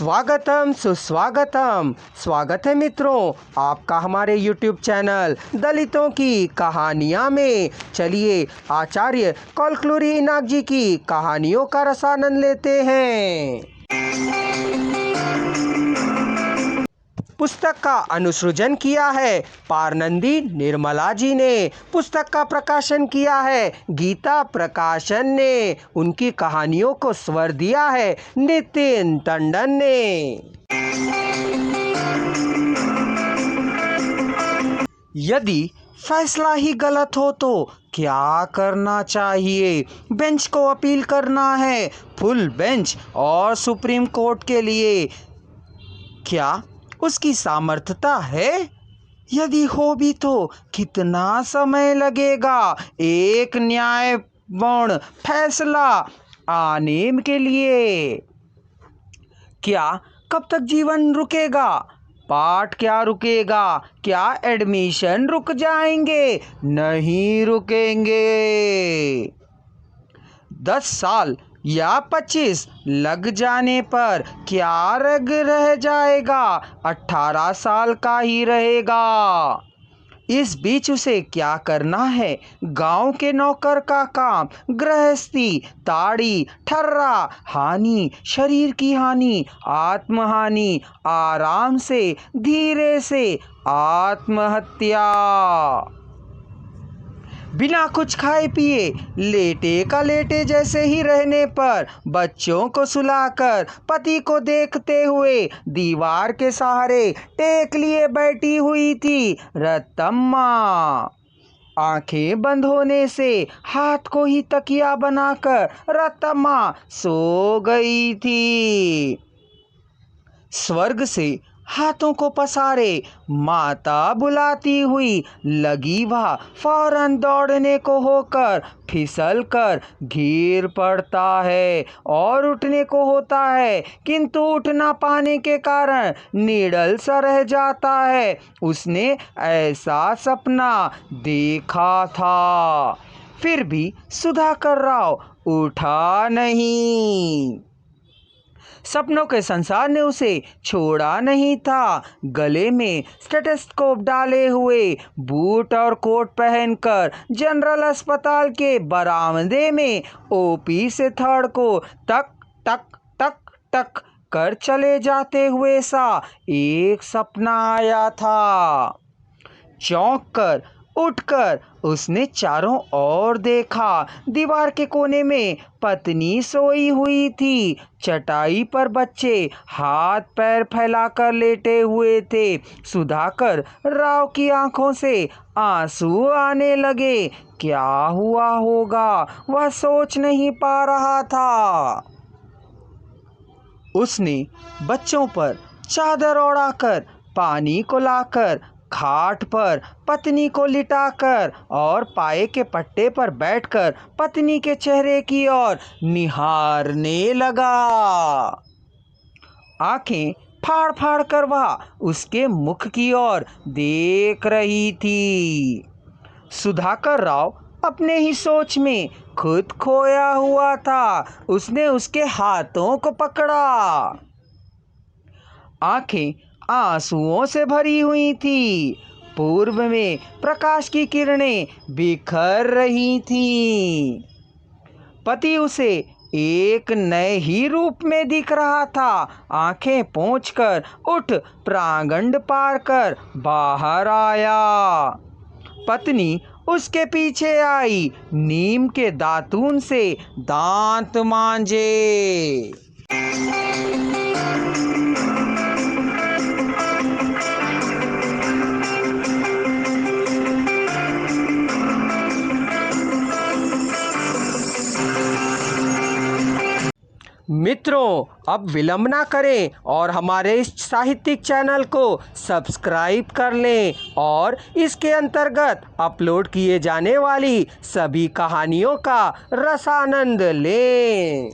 स्वागतम सुस्वागतम। स्वागत है मित्रों आपका हमारे YouTube चैनल दलितों की कहानियाँ में। चलिए आचार्य कौलक्लुरी इनाक जी की कहानियों का रसानंद लेते हैं। पुस्तक का अनुसृजन किया है पारनंदी निर्मला जी ने। पुस्तक का प्रकाशन किया है गीता प्रकाशन ने। उनकी कहानियों को स्वर दिया है नितिन टंडन ने। यदि फैसला ही गलत हो तो क्या करना चाहिए? बेंच को अपील करना है, फुल बेंच और सुप्रीम कोर्ट के लिए। क्या उसकी सामर्थ्यता है? यदि हो भी तो कितना समय लगेगा एक न्यायपूर्ण फैसला आने के लिए? क्या कब तक जीवन रुकेगा? पाठ क्या रुकेगा? क्या एडमिशन रुक जाएंगे? नहीं रुकेंगे। 10 साल या 25 लग जाने पर क्या रह जाएगा? 18 साल का ही रहेगा। इस बीच उसे क्या करना है? गांव के नौकर का काम, गृहस्थी, ताड़ी, ठर्रा, हानि, शरीर की हानि, आत्महानि, आराम से धीरे से आत्महत्या। बिना कुछ खाए पिए लेटे का लेटे जैसे ही रहने पर बच्चों को सुलाकर पति को देखते हुए दीवार के सहारे टेक लिए बैठी हुई थी रतम्मा। आंखें बंद होने से हाथ को ही तकिया बनाकर रतम्मा सो गई थी। स्वर्ग से हाथों को पसारे माता बुलाती हुई लगी वह फौरन दौड़ने को होकर फिसल कर गिर पड़ता है और उठने को होता है, किंतु उठ ना पाने के कारण निडल सा रह जाता है। उसने ऐसा सपना देखा था। फिर भी सुधाकर राव उठा नहीं। सपनों के संसार ने उसे छोड़ा नहीं था। गले में स्टेथोस्कोप डाले हुए, बूट और कोट पहनकर जनरल अस्पताल के बरामदे में ओपी से थर्ड को टक टक टक टक कर चले जाते हुए सा एक सपना आया था। चौंक कर उठकर उसने चारों ओर देखा। दीवार के कोने में पत्नी सोई हुई थी। चटाई पर बच्चे हाथ पैर फैलाकर लेटे हुए थे। सुधाकर राव की आंखों से आंसू आने लगे। क्या हुआ होगा वह सोच नहीं पा रहा था। उसने बच्चों पर चादर ओढ़ाकर, पानी को लाकर खाट पर पत्नी को लिटाकर और पाए के पट्टे पर बैठकर पत्नी के चेहरे की ओर निहारने लगा। आंखें फाड़ फाड़ कर वह उसके मुख की ओर देख रही थी। सुधाकर राव अपने ही सोच में खुद खोया हुआ था। उसने उसके हाथों को पकड़ा। आंखें आंसुओं से भरी हुई थी। पूर्व में प्रकाश की किरणें बिखर रही थीं। पति उसे एक नए ही रूप में दिख रहा था। आंखें पोंछकर उठ प्रांगण पार कर बाहर आया। पत्नी उसके पीछे आई, नीम के दातून से दांत मांजे। मित्रों अब विलंब ना करें और हमारे इस साहित्यिक चैनल को सब्सक्राइब कर लें और इसके अंतर्गत अपलोड किए जाने वाली सभी कहानियों का रसानंद लें।